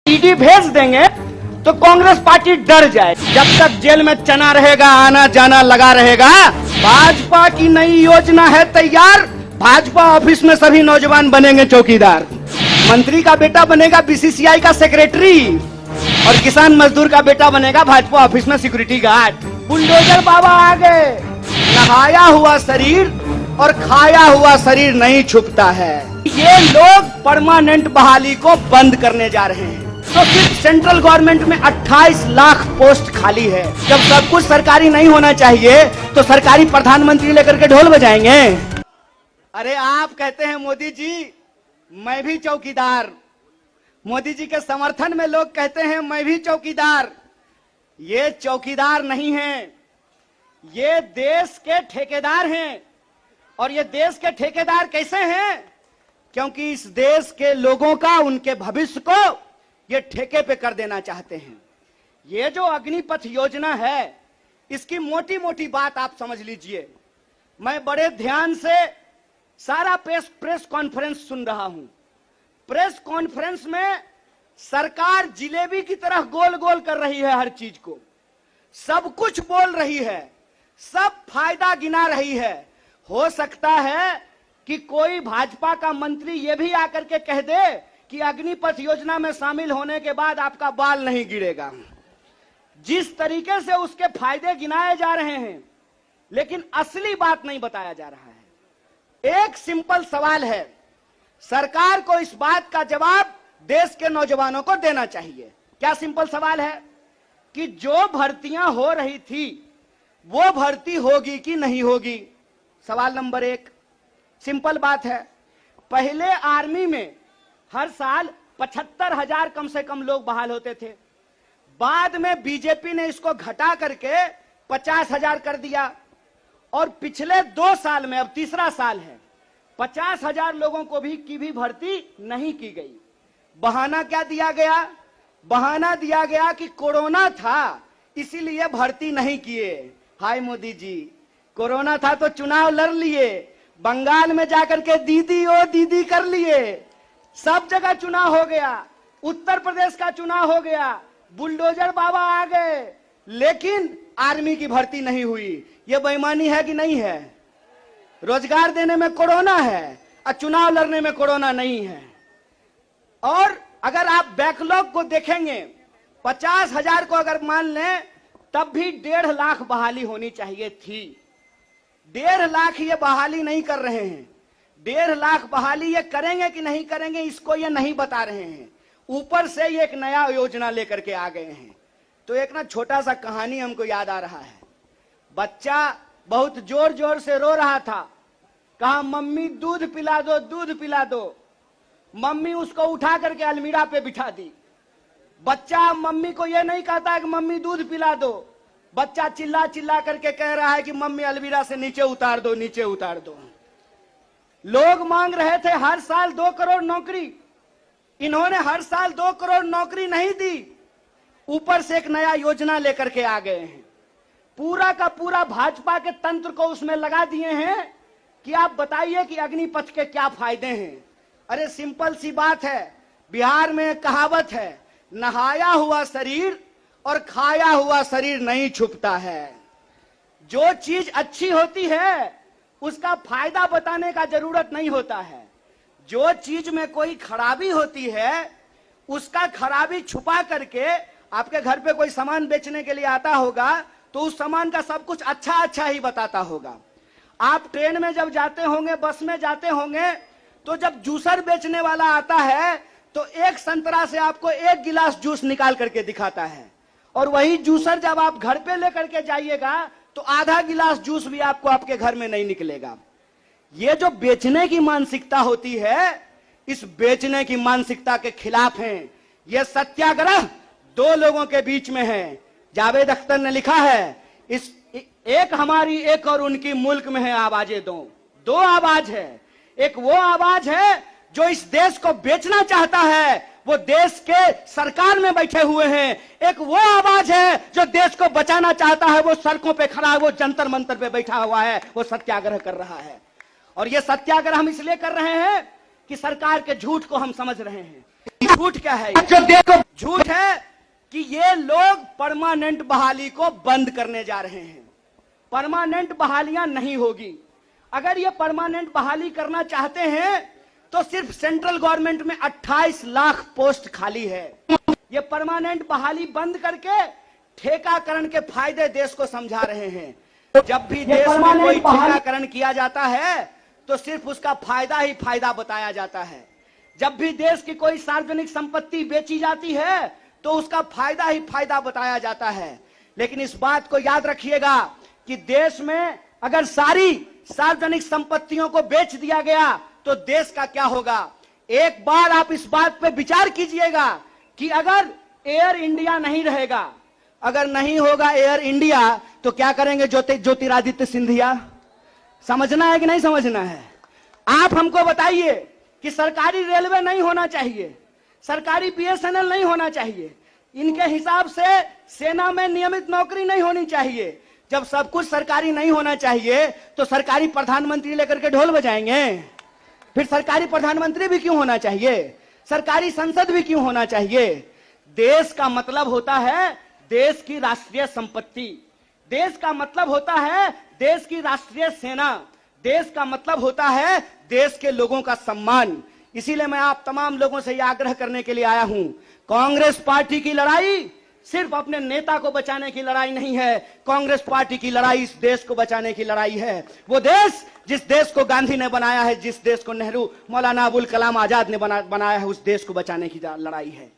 ED भेज देंगे तो कांग्रेस पार्टी डर जाए। जब तक जेल में चना रहेगा, आना जाना लगा रहेगा। भाजपा की नई योजना है तैयार, भाजपा ऑफिस में सभी नौजवान बनेंगे चौकीदार। मंत्री का बेटा बनेगा बीसीसीआई का सेक्रेटरी और किसान मजदूर का बेटा बनेगा भाजपा ऑफिस में सिक्योरिटी गार्ड। बुलडोजर बाबा आ गए। नहाया हुआ शरीर और खाया हुआ शरीर नहीं छुपता है। ये लोग परमानेंट बहाली को बंद करने जा रहे हैं। तो सिर्फ सेंट्रल गवर्नमेंट में 28 लाख पोस्ट खाली है। जब सब कुछ सरकारी नहीं होना चाहिए तो सरकारी प्रधानमंत्री लेकर के ढोल बजाएंगे। अरे आप कहते हैं मोदी जी मैं भी चौकीदार, मोदी जी के समर्थन में लोग कहते हैं मैं भी चौकीदार। ये चौकीदार नहीं हैं, ये देश के ठेकेदार हैं। और ये देश के ठेकेदार कैसे हैं? क्योंकि इस देश के लोगों का, उनके भविष्य को ये ठेके पे कर देना चाहते हैं। ये जो अग्निपथ योजना है, इसकी मोटी मोटी बात आप समझ लीजिए। मैं बड़े ध्यान से सारा प्रेस कॉन्फ्रेंस सुन रहा हूं। प्रेस कॉन्फ्रेंस में सरकार जिलेबी की तरह गोल गोल कर रही है, हर चीज को सब कुछ बोल रही है, सब फायदा गिना रही है। हो सकता है कि कोई भाजपा का मंत्री यह भी आकर के कह दे कि अग्निपथ योजना में शामिल होने के बाद आपका बाल नहीं गिरेगा। जिस तरीके से उसके फायदे गिनाए जा रहे हैं, लेकिन असली बात नहीं बताया जा रहा है। एक सिंपल सवाल है, सरकार को इस बात का जवाब देश के नौजवानों को देना चाहिए। क्या सिंपल सवाल है कि जो भर्तियां हो रही थी वो भर्ती होगी कि नहीं होगी? सवाल नंबर 1 सिंपल बात है। पहले आर्मी में हर साल 75,000 कम से कम लोग बहाल होते थे। बाद में बीजेपी ने इसको घटा करके 50,000 कर दिया और पिछले 2 साल में, अब तीसरा साल है, 50,000 लोगों को भी भर्ती नहीं की गई। बहाना क्या दिया गया? बहाना दिया गया कि कोरोना था इसीलिए भर्ती नहीं किए। हाय मोदी जी, कोरोना था तो चुनाव लड़ लिए, बंगाल में जाकर के दीदी ओ दीदी कर लिए, सब जगह चुनाव हो गया, उत्तर प्रदेश का चुनाव हो गया, बुलडोजर बाबा आ गए, लेकिन आर्मी की भर्ती नहीं हुई। यह बेईमानी है कि नहीं है? रोजगार देने में कोरोना है और चुनाव लड़ने में कोरोना नहीं है। और अगर आप बैकलॉग को देखेंगे, 50,000 को अगर मान लें तब भी 1.5 लाख बहाली होनी चाहिए थी। 1.5 लाख ये बहाली नहीं कर रहे हैं। 1.5 लाख बहाली ये करेंगे कि नहीं करेंगे इसको ये नहीं बता रहे हैं। ऊपर से ये एक नया योजना लेकर के आ गए हैं। तो एक ना छोटा सा कहानी हमको याद आ रहा है। बच्चा बहुत जोर जोर से रो रहा था, कहा मम्मी दूध पिला दो, दूध पिला दो। मम्मी उसको उठा करके अलमीरा पे बिठा दी। बच्चा मम्मी को यह नहीं कहता है कि मम्मी दूध पिला दो, बच्चा चिल्ला चिल्ला करके कह रहा है कि मम्मी अलमीरा से नीचे उतार दो, नीचे उतार दो। लोग मांग रहे थे हर साल 2 करोड़ नौकरी, इन्होंने हर साल 2 करोड़ नौकरी नहीं दी, ऊपर से एक नया योजना लेकर के आ गए हैं। पूरा का पूरा भाजपा के तंत्र को उसमें लगा दिए हैं कि आप बताइए कि अग्निपथ के क्या फायदे हैं। अरे सिंपल सी बात है, बिहार में कहावत है, नहाया हुआ शरीर और खाया हुआ शरीर नहीं छुपता है। जो चीज अच्छी होती है उसका फायदा बताने का जरूरत नहीं होता है। जो चीज में कोई खराबी होती है उसका खराबी छुपा करके, आपके घर पे कोई सामान बेचने के लिए आता होगा तो उस सामान का सब कुछ अच्छा अच्छा ही बताता होगा। आप ट्रेन में जब जाते होंगे, बस में जाते होंगे, तो जब जूसर बेचने वाला आता है तो एक संतरा से आपको 1 गिलास जूस निकाल करके दिखाता है, और वही जूसर जब आप घर पे लेकर के जाइएगा तो आधा गिलास जूस भी आपको आपके घर में नहीं निकलेगा। ये जो बेचने की मानसिकता होती है, इस बेचने की मानसिकता के खिलाफ हैं। ये सत्याग्रह 2 लोगों के बीच में है। जावेद अख्तर ने लिखा है, इस एक हमारी एक और उनकी मुल्क में है आवाजें दो आवाज है। एक वो आवाज है जो इस देश को बेचना चाहता है, वो देश के सरकार में बैठे हुए हैं। एक वो आवाज है जो देश को बचाना चाहता है, वो सड़कों पे खड़ा है, वो जंतर मंतर पे बैठा हुआ है, वो सत्याग्रह कर रहा है। और ये सत्याग्रह हम इसलिए कर रहे हैं कि सरकार के झूठ को हम समझ रहे हैं। झूठ क्या है? जो देखो झूठ है कि ये लोग परमानेंट बहाली को बंद करने जा रहे हैं। परमानेंट बहालियां नहीं होगी। अगर ये परमानेंट बहाली करना चाहते हैं तो सिर्फ सेंट्रल गवर्नमेंट में 28 लाख पोस्ट खाली है। ये परमानेंट बहाली बंद करके ठेकाकरण के फायदे देश को समझा रहे हैं। जब भी देश में कोई ठेकाकरण किया जाता है तो सिर्फ उसका फायदा ही फायदा बताया जाता है। जब भी देश की कोई सार्वजनिक संपत्ति बेची जाती है तो उसका फायदा ही फायदा बताया जाता है। लेकिन इस बात को याद रखिएगा कि देश में अगर सारी सार्वजनिक संपत्तियों को बेच दिया गया तो देश का क्या होगा। एक बार आप इस बात पे विचार कीजिएगा कि अगर एयर इंडिया नहीं रहेगा, अगर नहीं होगा एयर इंडिया, तो क्या करेंगे ज्योतिरादित्य सिंधिया? समझना है कि नहीं समझना है? आप हमको बताइए कि सरकारी रेलवे नहीं होना चाहिए, सरकारी बीएसएनएल नहीं होना चाहिए, इनके हिसाब से सेना में नियमित नौकरी नहीं होनी चाहिए। जब सब कुछ सरकारी नहीं होना चाहिए तो सरकारी प्रधानमंत्री लेकर के ढोल बजाएंगे? फिर सरकारी प्रधानमंत्री भी क्यों होना चाहिए? सरकारी संसद भी क्यों होना चाहिए? देश का मतलब होता है देश की राष्ट्रीय संपत्ति, देश का मतलब होता है देश की राष्ट्रीय सेना, देश का मतलब होता है देश के लोगों का सम्मान। इसीलिए मैं आप तमाम लोगों से यह आग्रह करने के लिए आया हूं, कांग्रेस पार्टी की लड़ाई सिर्फ अपने नेता को बचाने की लड़ाई नहीं है। कांग्रेस पार्टी की लड़ाई इस देश को बचाने की लड़ाई है। वो देश जिस देश को गांधी ने बनाया है, जिस देश को नेहरू, मौलाना अबुल कलाम आजाद ने बनाया है, उस देश को बचाने की लड़ाई है।